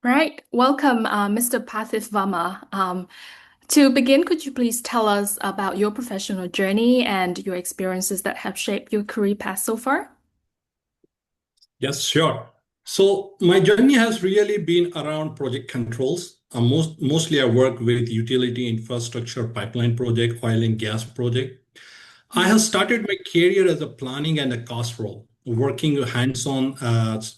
Right. Welcome, Mr. Parthiv Varma. To begin, could you please tell us about your professional journey and your experiences that have shaped your career path so far? Yes, sure. So my journey has really been around project controls. Mostly I work with utility infrastructure pipeline project, oil and gas project. I Mm. have started my career as a planning and a cost role, working hands-on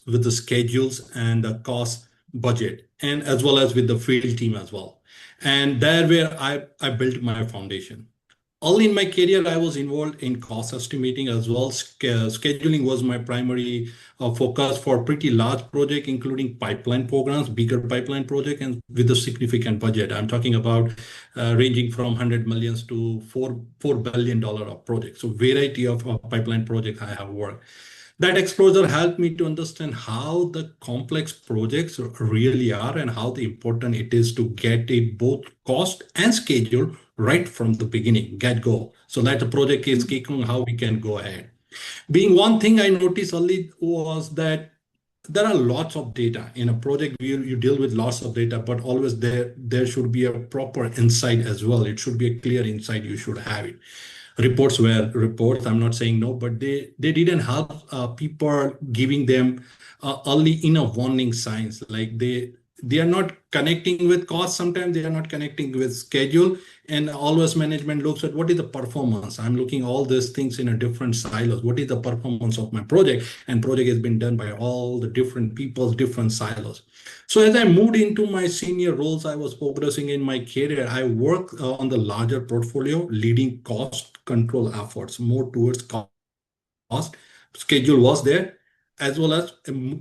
with the schedules and the cost budget, and as well as with the field team as well. And there where I built my foundation. Early in my career, I was involved in cost estimating as well. Scheduling was my primary focus for pretty large project, including pipeline programs, bigger pipeline project, and with a significant budget. I'm talking about ranging from 100 millions to $4 billion of projects. So variety of pipeline projects I have worked. That exposure helped me to understand how the complex projects really are and how the important it is to get it both cost and schedule right from the beginning, get go, so that the project is kicking, how we can go ahead. Being one thing I noticed early was that there are lots of data in a project. You deal with lots of data, but always there should be a proper insight as well. It should be a clear insight. You should have it. Reports were reports. I'm not saying no, but they didn't help people giving them early enough warning signs. Like they are not connecting with cost. Sometimes they are not connecting with schedule. And always management looks at what is the performance. I'm looking all these things in a different silos. What is the performance of my project? And project has been done by all the different people's different silos. So as I moved into my senior roles, I was progressing in my career. I worked on the larger portfolio, leading cost control efforts, more towards cost. Schedule was there, as well as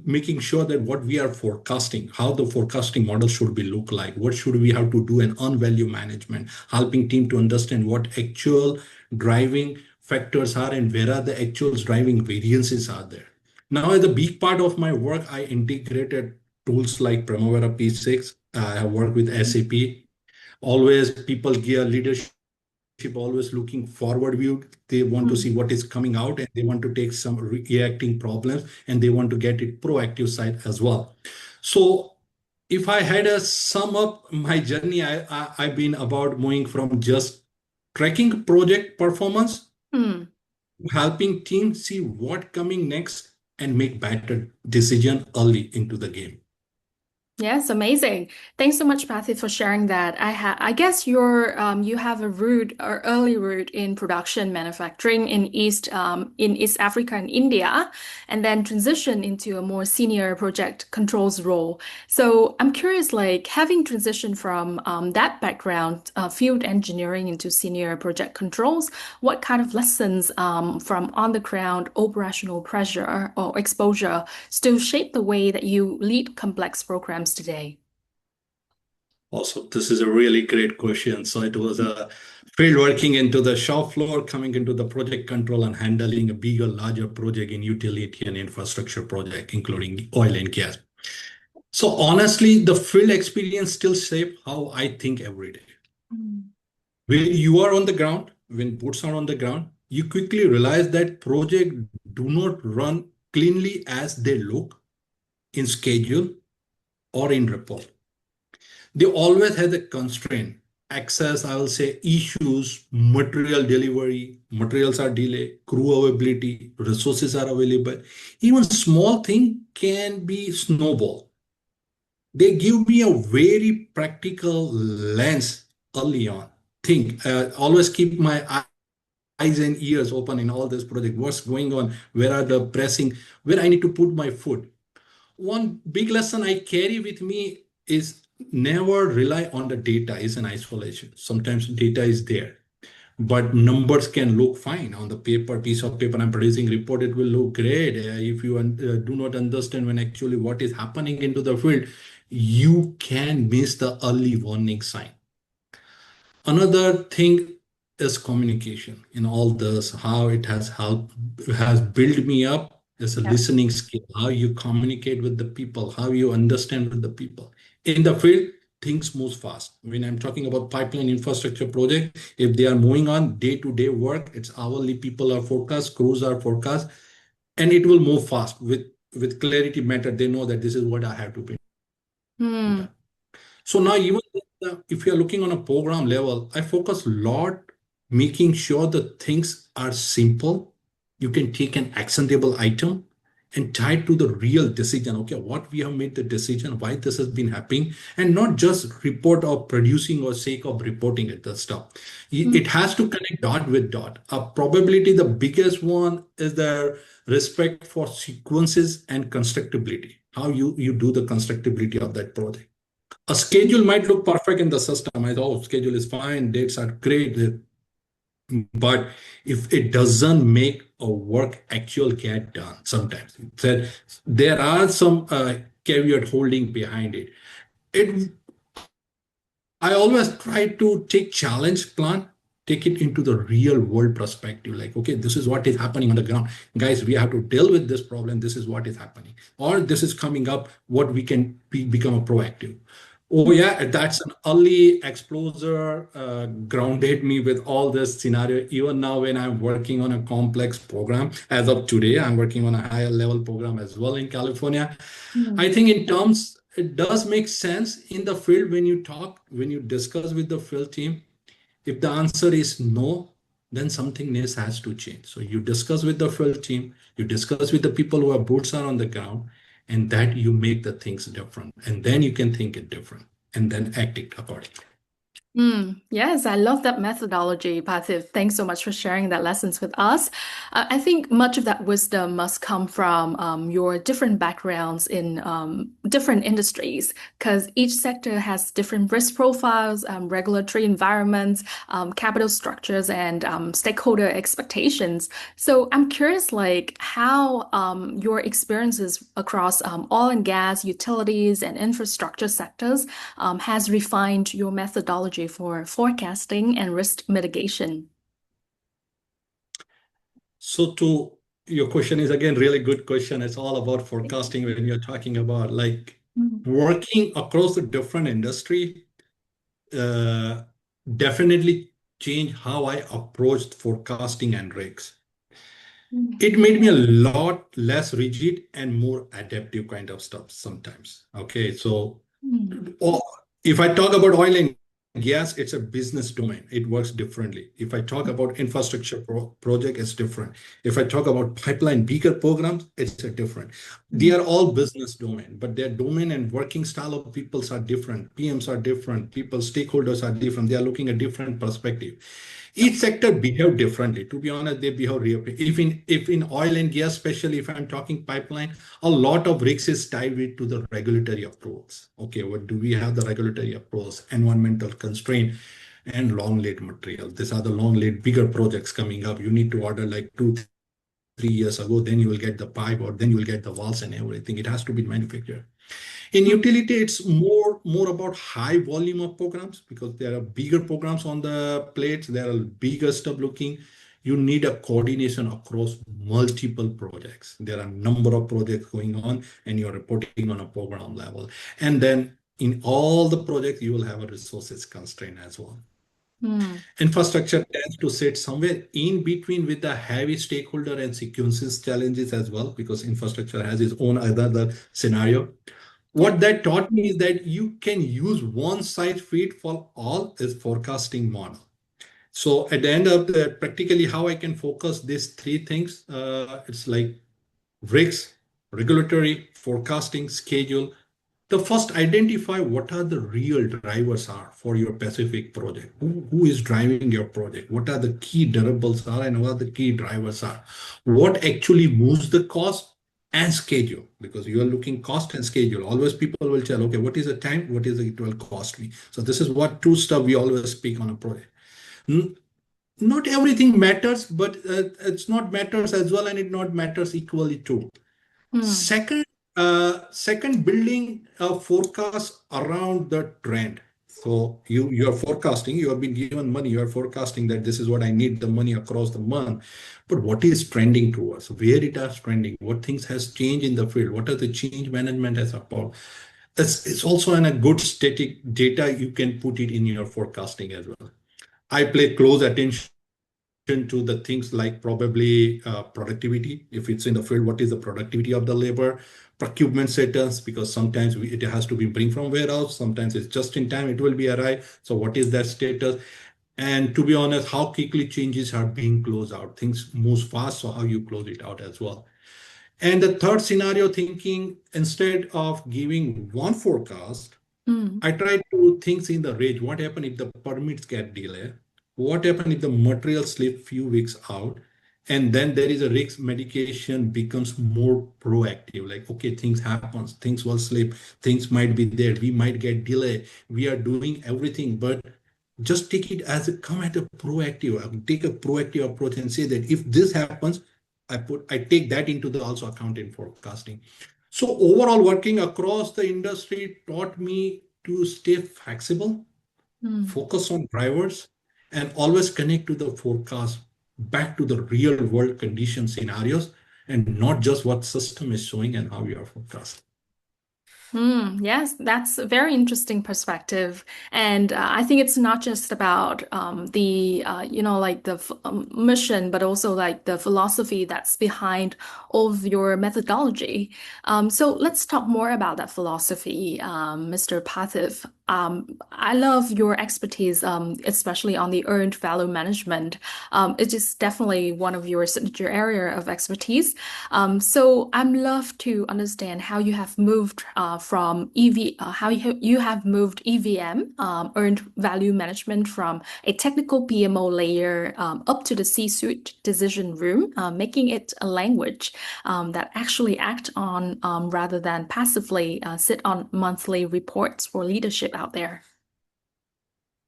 making sure that what we are forecasting, how the forecasting model should be look like, what should we have to do in on value management, helping team to understand what actual driving factors are and where are the actual driving variances are there. Now, as a big part of my work, I integrated tools like Primavera P6. I have worked with SAP. Always people gear leadership always looking forward view. They want to Mm. see what is coming out and they want to take some reacting problems and they want to get it proactive side as well. So if I had a sum up my journey, I've been about moving from just tracking project performance, Mm. helping teams see what coming next and make better decision early into the game. Yes, amazing. Thanks so much, Patty, for sharing that. I guess you have a root or early root in production manufacturing in East Africa and India, and then transition into a more senior project controls role. So I'm curious, like having transitioned from that background, field engineering into senior project controls, what kind of lessons from on the ground operational pressure or exposure still shape the way that you lead complex programs today? Also, this is a really great question. So it was a field working into the shop floor, coming into the project control and handling a bigger, larger project in utility and infrastructure project, including oil and gas. So honestly, the field experience still shape how I think every day. Mm. When you are on the ground, when boots are on the ground, you quickly realize that project do not run cleanly as they look in schedule or in report. They always have a constraint, access, I will say, issues, material delivery, materials are delayed, crew availability, resources are available. Even small thing can be snowball. They give me a very practical lens early on. Think, always keep my eyes and ears open in all this project. What's going on? Where are the pressing? Where I need to put my foot? One big lesson I carry with me is never rely on the data is in isolation. Sometimes data is there, but numbers can look fine on the paper, piece of paper I'm producing report, it will look great. If you do not understand when actually what is happening into the field, you can miss the early warning sign. Another thing is communication in all this, how it has helped, has built me up as a Yeah. listening skill, how you communicate with the people, how you understand with the people. In the field, things move fast. When I'm talking about pipeline infrastructure project, if they are moving on day-to-day work, it's hourly people are forecast, crews are forecast, and it will move fast with clarity matter. They know that this is what I have to be. Hmm. So now, even if you're looking on a program level, I focus a lot making sure the things are simple. You can take an actionable item and tie it to the real decision. Okay, what we have made the decision, why this has been happening, and not just report or producing or sake of reporting it, the stuff. Hmm. It has to connect dot with dot. Probability, the biggest one is the respect for sequences and constructability. How you do the constructability of that project. A schedule might look perfect in the system. I thought, oh, schedule is fine, dates are great. But if it doesn't make a work actual get done, sometimes there are some caveat holding behind it. It I always try to take challenge plan, take it into the real world perspective. Like, okay, this is what is happening on the ground. Guys, we have to deal with this problem. This is what is happening. Or this is coming up, what we can become a proactive. Oh yeah, that's an early exposure, grounded me with all this scenario. Even now, when I'm working on a complex program, as of today, I'm working on a higher level program as well in California. Hmm. I think in terms, it does make sense in the field when you talk, when you discuss with the field team. If the answer is no, then something else has to change. So you discuss with the field team, you discuss with the people who have boots are on the ground, and that you make the things different. And then you can think it different and then act it accordingly. Yes, I love that methodology, Parthiv. Thanks so much for sharing that lessons with us. I think much of that wisdom must come from your different backgrounds in different industries, because each sector has different risk profiles, regulatory environments, capital structures, and stakeholder expectations. So I'm curious, like how your experiences across oil and gas, utilities, and infrastructure sectors has refined your methodology for forecasting and risk mitigation. So to your question is again really good question. It's all about forecasting when you're talking about like Mm, working across the different industry. uh, Definitely changed how I approached forecasting and risks. mm, It made me a lot less rigid and more adaptive kind of stuff sometimes. Okay, so mm, oh, if I talk about oil and gas, it's a business domain. It works differently. If I talk about infrastructure project, it's different. If I talk about pipeline bigger programs, it's a different. They mm, are all business domain, but their domain and working style of peoples are different. PMs are different. People, stakeholders are different. They are looking at different perspective. Each sector behave differently. To be honest, they behave real. If in oil and gas, especially if I'm talking pipeline, a lot of risks is tied with to the regulatory approvals. Okay, what do we have the regulatory approvals, environmental constraint, and long lead material. These are the long lead bigger projects coming up. You need to order like 2, 3 years ago, then you will get the pipe or then you will get the valves and everything. It has to be manufactured. In mm, utility, it's more about high volume of programs because there are bigger programs on the plates. There are bigger stuff looking. You need a coordination across multiple projects. There are a number of projects going on, and you're reporting on a program level. And then in all the projects, you will have a resources constraint as well. mm, Infrastructure tends to sit somewhere in between with the heavy stakeholder and sequences challenges as well, because infrastructure has its own other scenario. yeah. What that taught me is that you can use one size fit for all is forecasting model. So at the end of the practically how I can focus these three things, it's like risks, regulatory, forecasting, schedule. The first identify what are the real drivers are for your specific project. Who is driving your project? What are the key deliverables are and what are the key drivers are? What actually moves the cost and schedule? Because you are looking cost and schedule. Always people will tell, okay, what is the time? What is it will cost me? So this is what two stuff we always speak on a project. Not everything matters, but it's not matters as well, and it not matters equally too. Mm, Second, building a forecast around the trend. So you are forecasting. You have been given money. You are forecasting that this is what I need the money across the month. But what is trending towards? Where it is trending? What things has changed in the field? What are the change management as about? It's also in a good static data. You can put it in your forecasting as well. I pay close attention to the things like probably productivity. If it's in the field, what is the productivity of the labor? Procurement status, because sometimes it has to be bring from warehouse. Sometimes it's just in time, it will be arrive. So what is that status? And to be honest, how quickly changes are being closed out. Things moves fast, so how you close it out as well. And the third scenario thinking, instead of giving one forecast, Mm, I try to think in the range. What happen if the permits get delayed? What happen if the material slip few weeks out? And then there is a risk medication becomes more proactive. Like, okay, things happens, things will slip, things might be there, we might get delay. We are doing everything, but just take it as a come at a proactive. I will take a proactive approach and say that if this happens, I take that into the also account in forecasting. So overall, working across the industry taught me to stay flexible, mm. focus on drivers, and always connect to the forecast back to the real world condition scenarios and not just what system is showing and how you are forecasting. Yes, that's a very interesting perspective. And I think it's not just about like the mission, but also like the philosophy that's behind all of your methodology. So let's talk more about that philosophy, Mr. Parthiv. I love your expertise, especially on the earned value management. It is definitely one of your signature area of expertise. So I'm love to understand how you have moved from how you have moved EVM, earned value management, from a technical PMO layer up to the C-suite decision room, making it a language that actually act on rather than passively sit on monthly reports for leadership out there.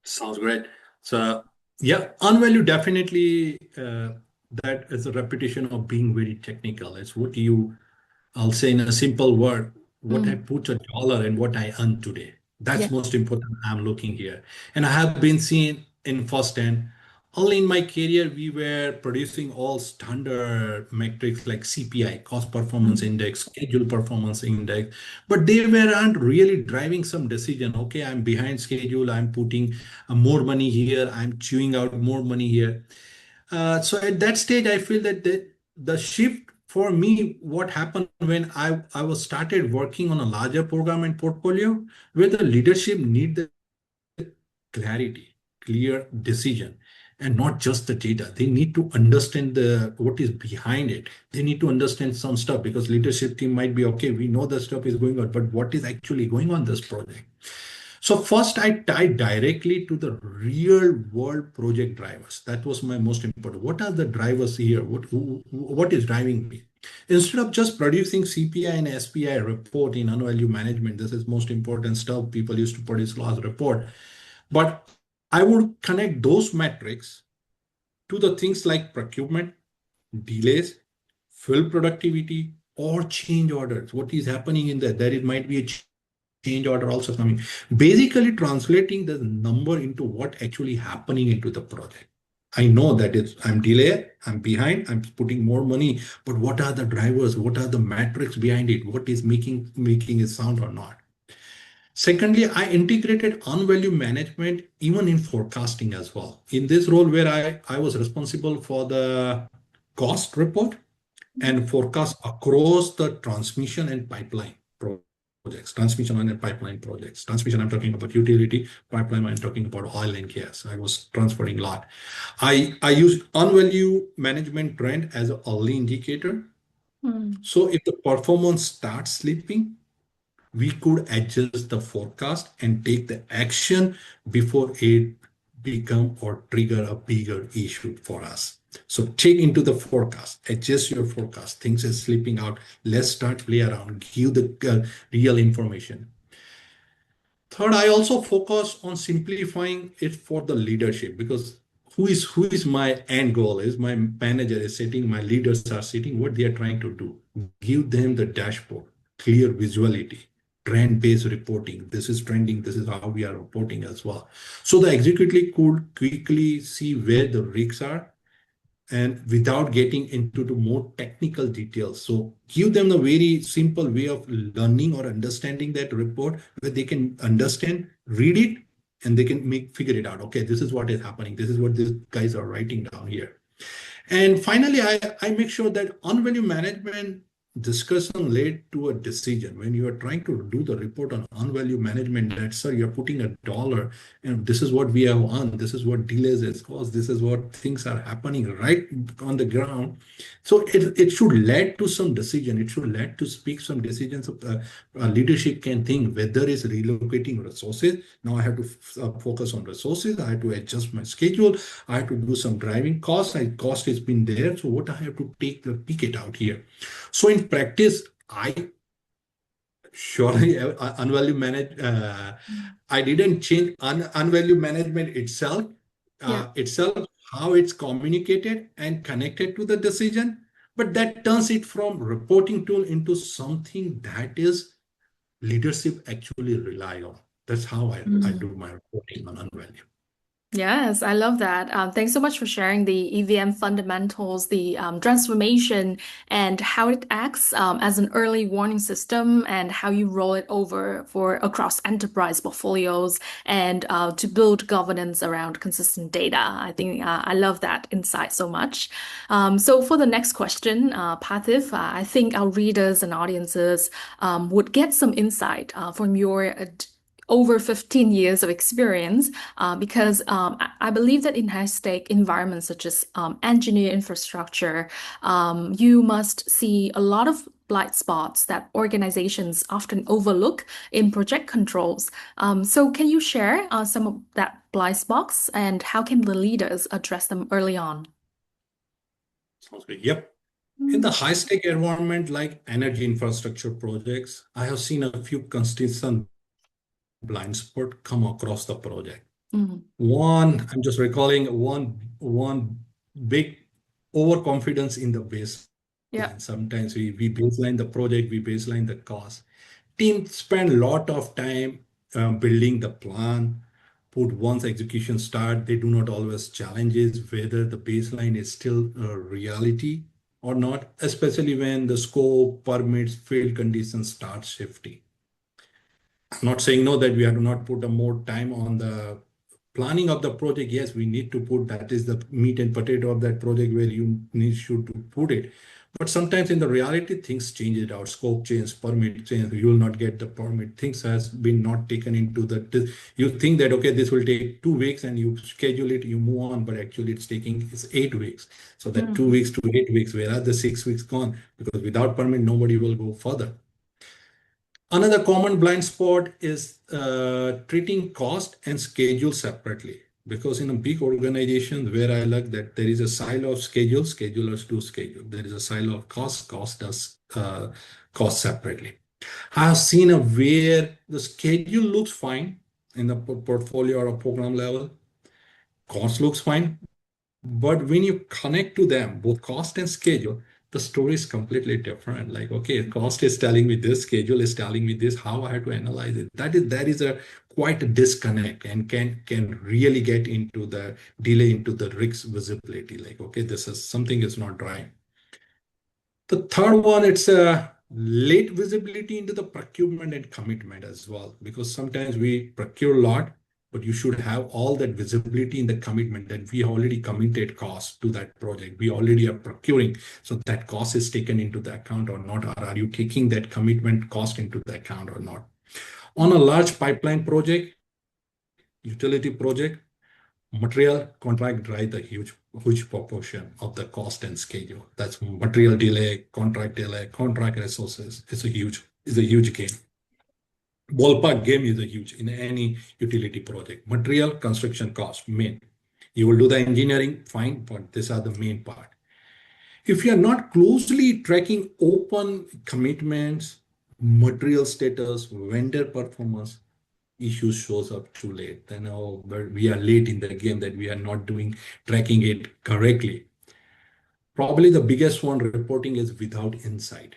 Sounds great. So yeah, unvalue definitely that is a reputation of being very technical. It's what you I'll say in a simple word, what I Mm, put a dollar and what I earn today. yeah. That's most important. I'm looking here. And I have been seeing in first hand, only in my career, we were producing all standard metrics like CPI, cost performance Mm, index, schedule performance index, but they weren't really driving some decision. Okay, I'm behind schedule. I'm putting more money here. I'm chewing out more money here. So at that stage, I feel that the shift for me, what happened when I was started working on a larger program and portfolio, where the leadership need the clarity, clear decision, and not just the data. They need to understand the what is behind it. They need to understand some stuff because leadership team might be okay. We know the stuff is going on, but what is actually going on this project? So first, I tied directly to the real world project drivers. That was my most important. What are the drivers here? What is driving me? Instead of just producing CPI and SPI report in value management, this is most important stuff. People used to produce last report, but I would connect those metrics to the things like procurement, delays, fill productivity, or change orders. What is happening in there? There it might be a change order also coming. Basically translating the number into what actually happening into the project. I know that I'm delayed, I'm behind, I'm putting more money, but what are the drivers? What are the metrics behind it? What is making it sound or not? Secondly, I integrated on-value management even in forecasting as well. In this role where I was responsible for the cost report and forecast across the transmission and pipeline projects, transmission and pipeline projects. Transmission, I'm talking about utility. Pipeline, I'm talking about oil and gas. I was transferring a lot. I used on-value management trend as an early indicator. mm, So if the performance starts slipping, we could adjust the forecast and take the action before it become or trigger a bigger issue for us. So take into the forecast, adjust your forecast. Things are slipping out. Let's start play around. Give the real information. Third, I also focus on simplifying it for the leadership because who is my end goal is my manager is sitting, my leaders are sitting, what they are trying to do. Give them the dashboard, clear visuality, trend-based reporting. This is trending, this is how we are reporting as well. So the executive could quickly see where the risks are and without getting into the more technical details. So give them a very simple way of learning or understanding that report where they can understand, read it, and they can figure it out. Okay, this is what is happening. This is what these guys are writing down here. And finally, I make sure that on value management discussion led to a decision. When you are trying to do the report on on-value management, that, sir, you're putting a dollar, and this is what we have on, this is what delays is caused, this is what things are happening right on the ground. So it should lead to some decision. It should lead to speak some decisions. Leadership can think whether it's relocating resources. Now I have to focus on resources. I have to adjust my schedule. I have to do some driving costs. Cost has been there. So what I have to pick it out here. So in practice, I surely unvalue manage. I didn't change unvalue management Yeah. itself, how it's communicated and connected to the decision, but that turns it from reporting tool into something that is leadership actually rely on. That's how I Mm. do my reporting on unvalue. Yes, I love that. Thanks so much for sharing the EVM fundamentals, the transformation, and how it acts as an early warning system, and how you roll it over for across enterprise portfolios and to build governance around consistent data. I think I love that insight so much. So for the next question, Parthiv, I think our readers and audiences would get some insight from your over 15 years of experience because I believe that in high-stake environments such as engineer infrastructure, you must see a lot of blind spots that organizations often overlook in project controls. So can you share some of that blind spots and how can the leaders address them early on? Sounds good. Yep. In the Mm. high stake environment like energy infrastructure projects, I have seen a few consistent blind spot come across the project. Mm. One, I'm just recalling one big overconfidence in the Yeah. baseline. Sometimes we baseline the project, we baseline the cost. Teams spend a lot of time building the plan. Put once execution start, they do not always challenges whether the baseline is still a reality or not, especially when the scope, permits, field conditions start shifting. I'm not saying no that we have to not put a more time on the planning of the project. Yes, we need to put that is the meat and potato of that project where you need should to put it. But sometimes in the reality, things change it out. Scope change, permit change. You will not get the permit. Things has been not taken into the. You think that okay, this will take 2 weeks, and you schedule it, you move on, but actually it's 8 weeks. So that two Mm. weeks to 8 weeks, where are the 6 weeks gone? Because without permit, nobody will go further. Another common blind spot is treating cost and schedule separately. Because in a big organization where I look that there is a silo of schedule, schedulers do schedule. There is a silo of cost, cost does cost separately. I have seen a where the schedule looks fine in the portfolio or a program level, cost looks fine, but when you connect to them, both cost and schedule, the story is completely different. Like, okay, cost is telling me this, schedule is telling me this, how I have to analyze it. That is a quite a disconnect and can really get into the delay into the risk visibility. Like, okay, this is something is not right. The third one, it's a late visibility into the procurement and commitment as well, because sometimes we procure a lot, but you should have all that visibility in the commitment that we already committed cost to that project. We already are procuring, so that cost is taken into the account or not, or are you taking that commitment cost into the account or not? On a large pipeline project, utility project, material contract drive the huge proportion of the cost and schedule. That's material delay, contract resources. It's a huge game. Ballpark game is a huge in any utility project. Material construction cost main. You will do the engineering, fine, but these are the main part. If you are not closely tracking open commitments, material status, vendor performance, issue shows up too late. Then oh, but we are late in the game that we are not doing tracking it correctly. Probably the biggest one reporting is without insight.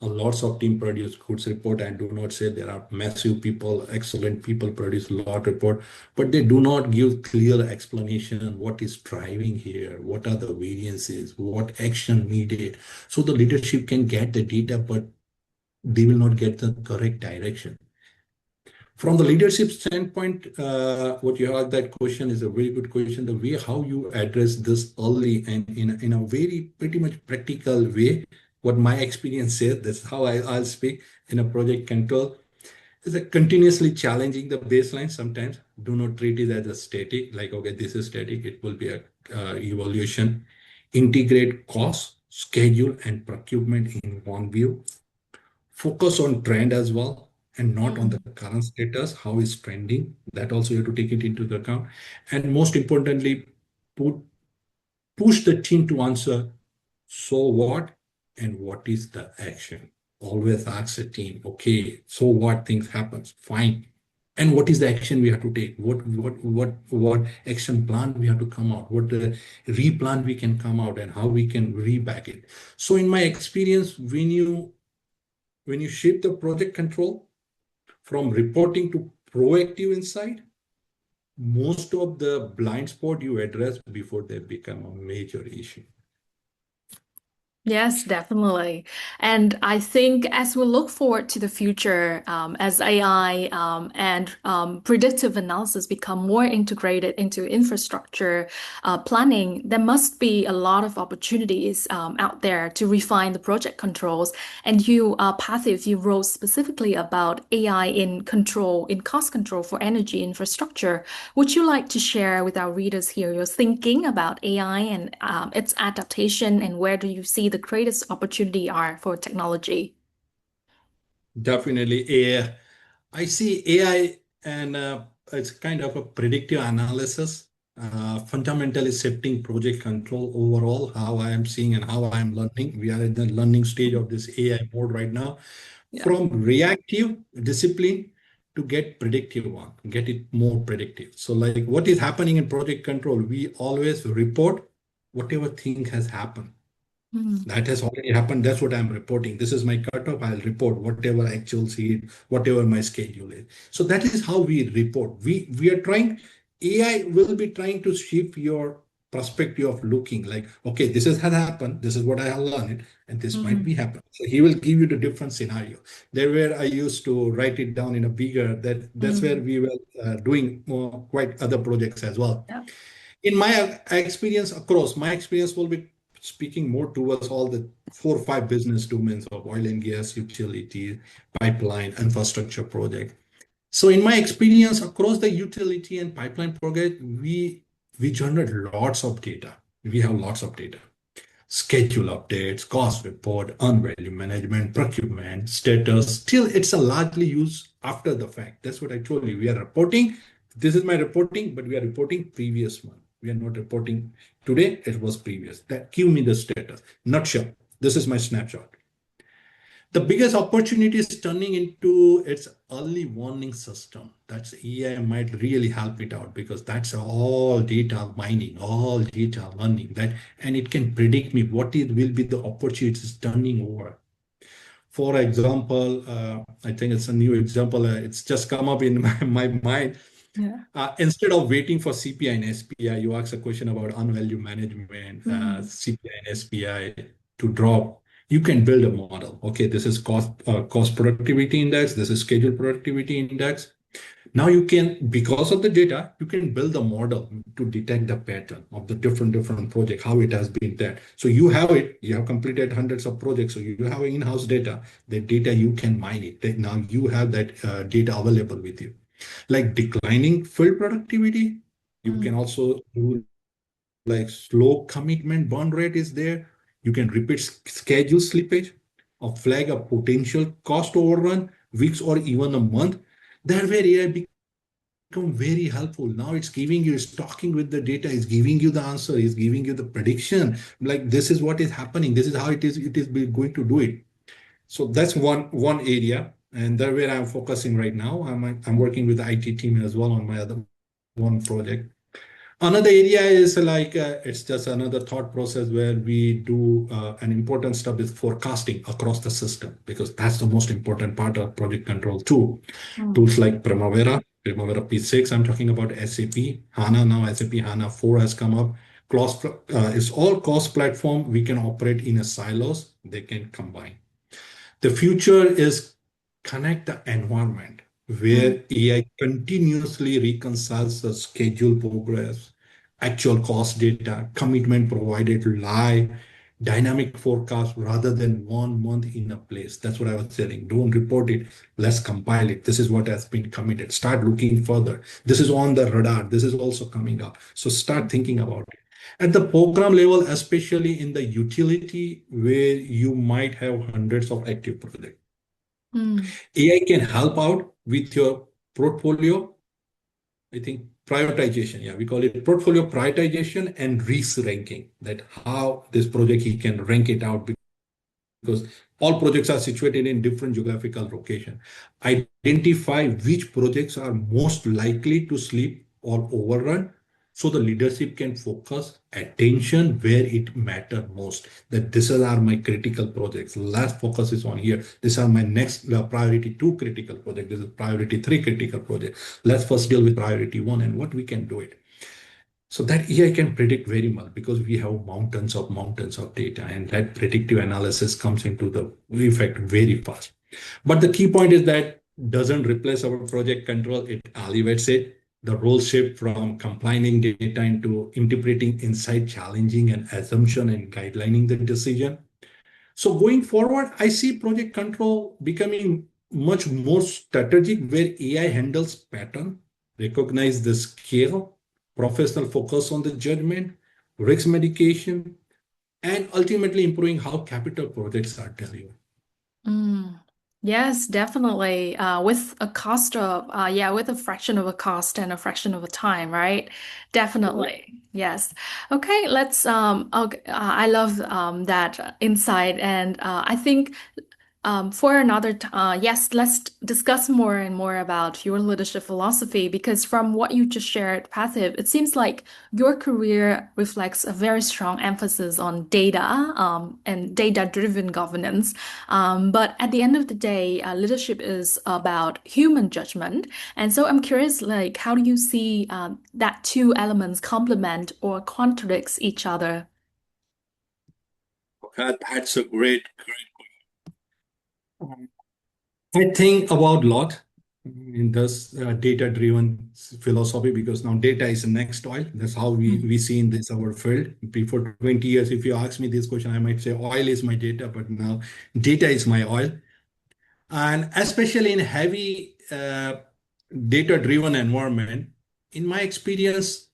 A lots of team produce goods report and do not say there are massive people, excellent people produce lot report, but they do not give clear explanation on what is driving here, what are the variances, what action needed. So the leadership can get the data, but they will not get the correct direction. From the leadership standpoint, what you asked that question is a very good question. The way how you address this early and in a very pretty much practical way, what my experience says, that's how I'll speak in a project control, is that continuously challenging the baseline sometimes. Do not treat it as a static, like, okay, this is static, it will be a evolution. Integrate cost, schedule, and procurement in one view. Focus on trend as well and not on the Mm. current status, how is trending. That also you have to take it into the account. And most importantly, put push the team to answer so what and what is the action. Always ask the team, okay, so what things happens, fine. And what is the action we have to take? What action plan we have to come out? What replan we can come out and how we can reback it. So in my experience, when you shape the project control from reporting to proactive insight, most of the blind spot you address before they become a major issue. Yes, definitely. And I think as we look forward to the future, as AI and predictive analysis become more integrated into infrastructure planning, there must be a lot of opportunities out there to refine the project controls. And you, Parthiv, you wrote specifically about AI in control, in cost control for energy infrastructure. Would you like to share with our readers here your thinking about AI and its adaptation, and where do you see the greatest opportunity are for technology? Definitely AI. I see AI and it's kind of a predictive analysis, fundamentally shifting project control overall, how I am seeing and how I am learning. We are in the learning stage of this AI mode right now. Yeah. From reactive discipline to get predictive one, get it more predictive. So like what is happening in project control, we always report whatever thing has happened. Mm, That has already happened. That's what I'm reporting. This is my cutoff. I'll report whatever actual seed, whatever my schedule is. So that is how we report. We are trying, AI will be trying to shift your perspective of looking like, okay, this has happened. This is what I have learned, and this might be mm, happen. So he will give you the different scenario. There where I used to write it down in a bigger, that's where mm. we were doing more quite other projects as well. Yeah. In my experience across, my experience will be speaking more towards all the 4 or 5 business domains of oil and gas, utility, pipeline, infrastructure project. So in my experience across the utility and pipeline project, we generate lots of data. We have lots of data. Schedule updates, cost report, unvalue management, procurement, status. Still, it's a largely used after the fact. That's what I told you. We are reporting. This is my reporting, but we are reporting previous month. We are not reporting today. It was previous. That give me the status. Nutshell. This is my snapshot. The biggest opportunity is turning into its early warning system. That's AI might really help it out because that's all data mining, all data learning that, and it can predict me what it will be the opportunities turning over. For example, I think it's a new example. It's just come up in my mind. Yeah. Instead of waiting for CPI and SPI, you ask a question about unvalue management, Mm, CPI and SPI to drop. You can build a model. Okay, this is cost productivity index. This is schedule productivity index. Now you can, because of the data, you can build a model to detect the pattern of the different project, how it has been done. So you have it. You have completed hundreds of projects. So you have in-house data. The data you can mine it. Now you have that data available with you, like declining field productivity. You can mm, also do like slow commitment burn rate is there. You can repeat schedule slippage or flag a potential cost overrun weeks or even a month. That where AI become very helpful. Now it's giving you, it's talking with the data, it's giving you the answer, it's giving you the prediction. Like this is what is happening. This is how it is going to do it. So that's one area, and that's where I'm focusing right now. I'm working with the IT team as well on my other one project. Another area is like it's just another thought process where we do an important stuff is forecasting across the system because that's the most important part of project control too. mm. Tools like Primavera P6. I'm talking about SAP HANA now. SAP HANA 4 has come up. It's all cost platform. We can operate in a silos. They can combine. The future is connect the environment. Mm, where AI continuously reconciles the schedule progress, actual cost data, commitment provided live, dynamic forecast rather than 1 month in a place. That's what I was telling. Don't report it. Let's compile it. This is what has been committed. Start looking further. This is on the radar. This is also coming up. So start thinking about it. At the program level, especially in the utility where you might have hundreds of active projects, mm, AI can help out with your portfolio. I think prioritization, yeah, we call it portfolio prioritization and risk ranking. That how this project he can rank it out because all projects are situated in different geographical location. Identify which projects are most likely to slip or overrun so the leadership can focus attention where it matter most. That these are my critical projects. Last focus is on here. These are my next priority two critical project. This is priority three critical project. Let's first deal with priority one and what we can do it. So that AI can predict very well because we have mountains of data, and that predictive analysis comes into the effect very fast. But the key point is that doesn't replace our project control, it elevates it. The role shift from compiling data into interpreting insight, challenging an assumption and guidelining the decision. So going forward, I see project control becoming much more strategic where AI handles pattern, recognize the scale, professional focus on the judgment, risk mitigation, and ultimately improving how capital projects are delivered. mm. Yes, definitely. With a cost of, yeah, with a fraction of a cost and a fraction of a time, right? Definitely. Yes. Okay, okay, I love that insight. And I think for another, yes, let's discuss more and more about your leadership philosophy because from what you just shared, Parthiv, it seems like your career reflects a very strong emphasis on data and data-driven governance. But at the end of the day, leadership is about human judgment. And so I'm curious, like, how do you see that two elements complement or contradicts each other? That's a great question. I think about a lot in this data-driven philosophy because now data is the next oil. That's how we see in this our field. Before 20 years, if you ask me this question, I might say oil is my data, but now data is my oil. And especially in heavy data-driven environment, in my experience,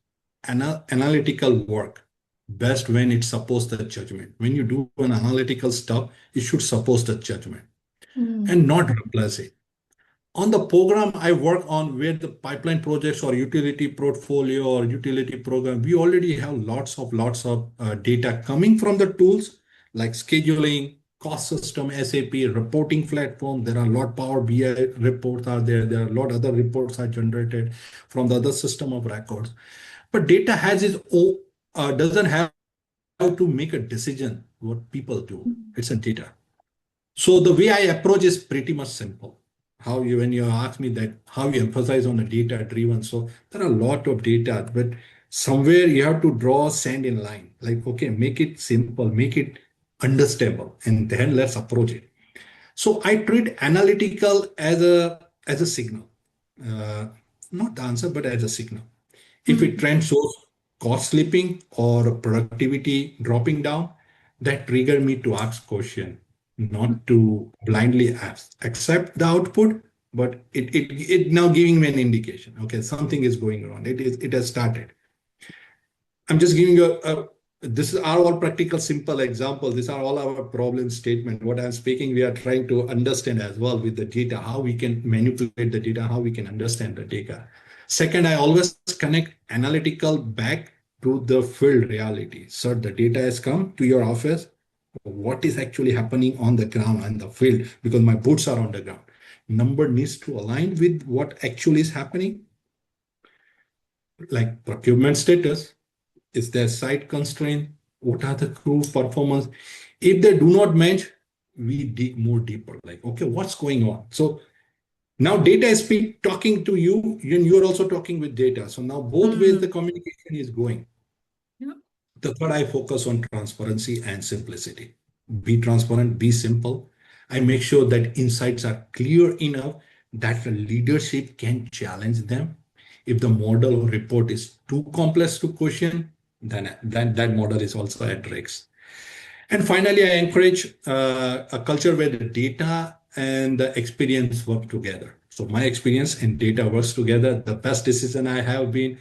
analytical work best when it supports the judgment. When you do an analytical stuff, it should support the judgment Mm, and not replace it. On the program I work on, where the pipeline projects or utility portfolio or utility program, we already have lots of data coming from the tools like scheduling, cost system, SAP, reporting platform. There are a lot Power BI reports are there. There are a lot other reports are generated from the other system of records. But data has its own, doesn't have to make a decision what people do. It's a data. So the way I approach is pretty much simple. How you, when you ask me that, how you emphasize on the data driven. So there are a lot of data, but somewhere you have to draw sand in line. Like, okay, make it simple, make it understandable, and then let's approach it. So I treat analytical as a signal, uh, not the answer, but as a signal. If a mm, trend shows cost slipping or productivity dropping down, that trigger me to ask question, mm, not to blindly accept the output, but it now giving me an indication. Okay, something is going wrong. It has started. I'm just giving you this are all practical, simple examples. These are all our problem statement. What I'm speaking, we are trying to understand as well with the data, how we can manipulate the data, how we can understand the data. Second, I always connect analytical back to the field reality. So the data has come to your office. What is actually happening on the ground and the field? Because my boots are on the ground. Number needs to align with what actually is happening, like procurement status. Is there site constraint? What are the crew performance? If they do not match, we dig more deeper. Like, okay, what's going on? So now data is talking to you, and you're also talking with data. So now both ways the mm. communication is going. The third, I focus on transparency and simplicity. Be transparent, be simple. I make sure that insights are clear enough that the leadership can challenge them. If the model or report is too complex to question, then that model is also at risk. And finally, I encourage a culture where the data and the experience work together. So my experience and data works together. The best decision I have been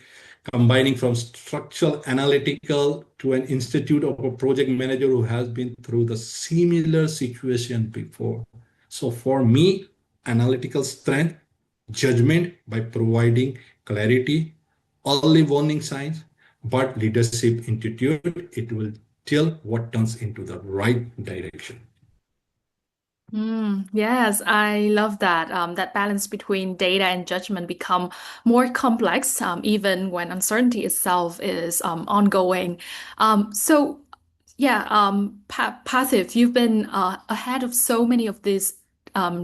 combining from structural analytical to an institute of a project manager who has been through the similar situation before. So for me, analytical strength, judgment by providing clarity, early warning signs, but leadership attitude, it will tell what turns into the right direction. Yes, I love that. That balance between data and judgment become more complex, even when uncertainty itself is ongoing. So yeah, Parthiv, you've been ahead of so many of these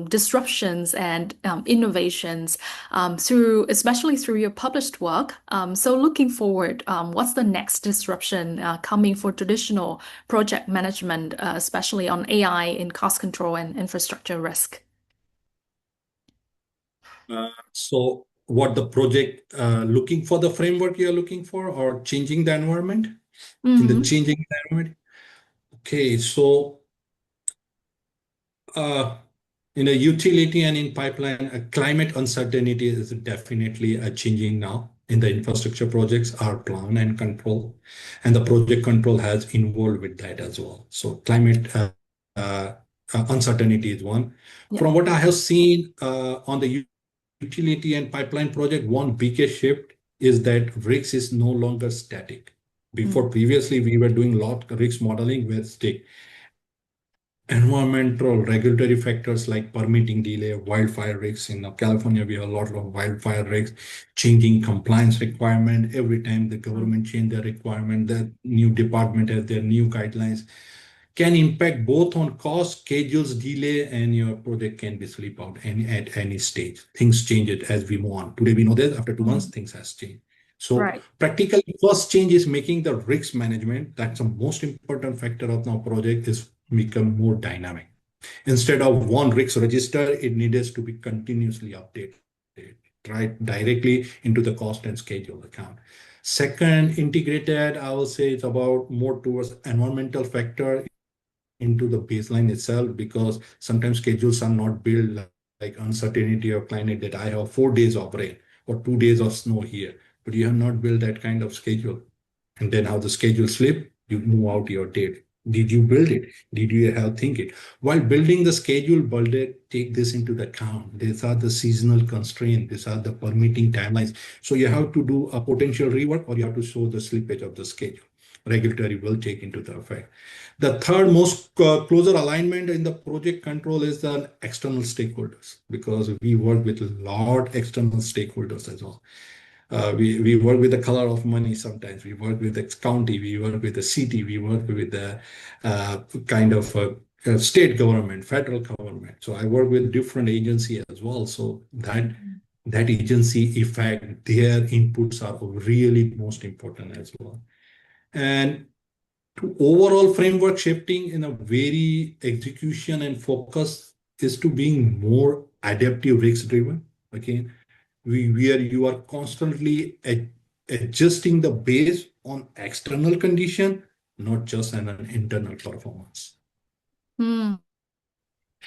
disruptions and innovations especially through your published work. So looking forward, what's the next disruption coming for traditional project management, especially on AI in cost control and infrastructure risk? So what the project looking for the framework you're looking for or changing the environment in the Mm-hmm. changing environment? Okay, so uh, in a utility and in pipeline, climate uncertainty is definitely changing now. In the infrastructure projects are plan and control, and the project control has involved with that as well. So climate uh, uncertainty is one. Yeah. From what I have seen on the utility and pipeline project, one biggest shift is that risk is no longer static. Before, Mm. previously, we were doing lot risk modeling where stick environmental regulatory factors like permitting delay, wildfire risks. In California, we have a lot of wildfire risks, changing compliance requirement. Every time the Mm. government change their requirement, the new department has their new guidelines can impact both on cost, schedules, delay, and your project can be slip out at any stage. Things change it as we move on. Today we know that after 2 months, Mm. things has changed. So Right. practically first change is making the risk management. That's the most important factor of now project is become more dynamic. Instead of one risk register, it needs to be continuously updated, right directly into the cost and schedule account. Second, integrated, I will say it's about more towards environmental factor into the baseline itself because sometimes schedules are not built like uncertainty of climate that I have 4 days of rain or 2 days of snow here, but you have not built that kind of schedule. And then how the schedule slip, you move out your date. Did you build it? Did you have think it? While building the schedule, budget, take this into the account. These are the seasonal constraints. These are the permitting timelines. So you have to do a potential rework or you have to show the slippage of the schedule. Regulatory will take into the effect. The third most closer alignment in the project control is the external stakeholders because we work with a lot external stakeholders as well. We work with the color of money sometimes. We work with the county, we work with the city, we work with the kind of state government, federal government. So I work with different agency as well. So that agency effect, their inputs are really most important as well. And to overall framework shifting in a very execution and focus is to being more adaptive risk driven. Okay, where you are constantly adjusting the base on external condition, not just an internal performance. Mm.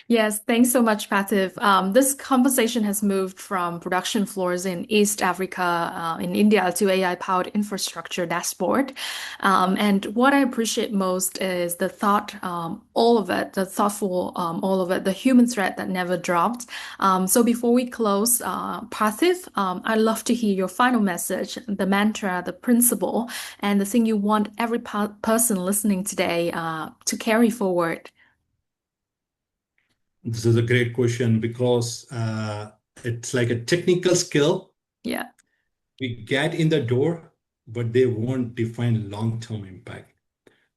Yes, thanks so much, Parthiv. This conversation has moved from production floors in East Africa, in India, to AI-powered infrastructure dashboard. And what I appreciate most is the thought, all of it, the thoughtful, all of it, the human thread that never dropped. So before we close, Parthiv, I'd love to hear your final message, the mantra, the principle, and the thing you want every person listening today, to carry forward. This is a great question because it's like a technical skill. Yeah. We get in the door, but they won't define long-term impact.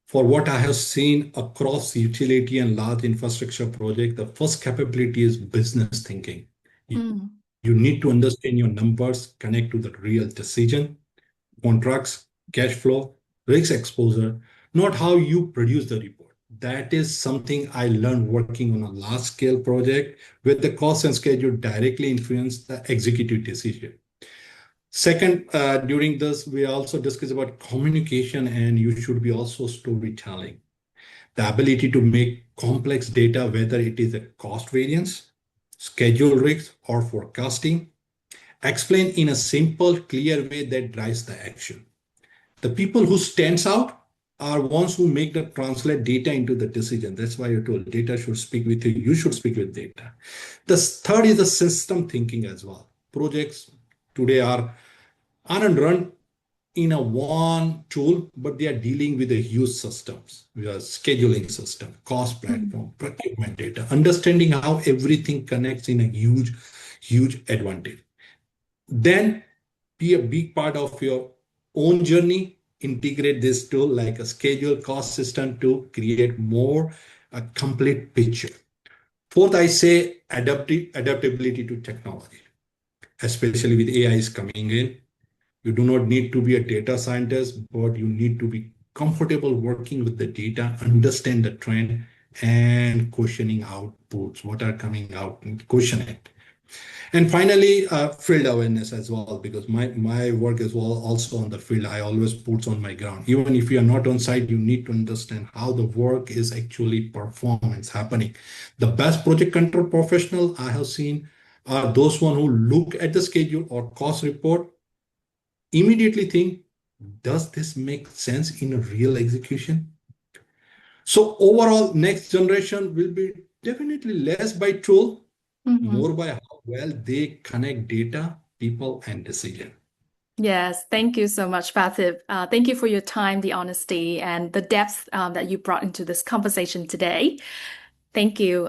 For what I have seen across utility and large infrastructure project, the first capability is business thinking. You Mm. you need to understand your numbers, connect to the real decision, contracts, cash flow, risk exposure, not how you produce the report. that is something I learned working on a large scale project where the cost and schedule directly influence the executive decision. Second, during this, we also discuss about communication, and you should be also storytelling. The ability to make complex data, whether it is a cost variance, schedule risk, or forecasting, explain in a simple, clear way that drives the action. The people who stands out are ones who make the translate data into the decision. That's why you told data should speak with you. You should speak with data. The third is the system thinking as well. Projects today aren't run in a one tool, but they are dealing with a huge systems. We are scheduling system, cost Mhm. platform, procurement data, understanding how everything connects in a huge advantage. Then be a big part of your own journey. Integrate this tool like a schedule cost system to create more a complete picture. Fourth, I say adaptability to technology, especially with AI is coming in. You do not need to be a data scientist, but you need to be comfortable working with the data, understand the trend, and questioning outputs, what are coming out, and question it. And finally, field awareness as well, because my work is well also on the field. I always put on my ground. Even if you are not on site, you need to understand how the work is actually performance happening. The best project control professional I have seen are those one who look at the schedule or cost report, immediately think, does this make sense in a real execution? So overall, next generation will be definitely less by tool, Mhm. more by how well they connect data, people, and decision. Yes, thank you so much, Parthiv. Thank you for your time, the honesty, and the depth that you brought into this conversation today. Thank you.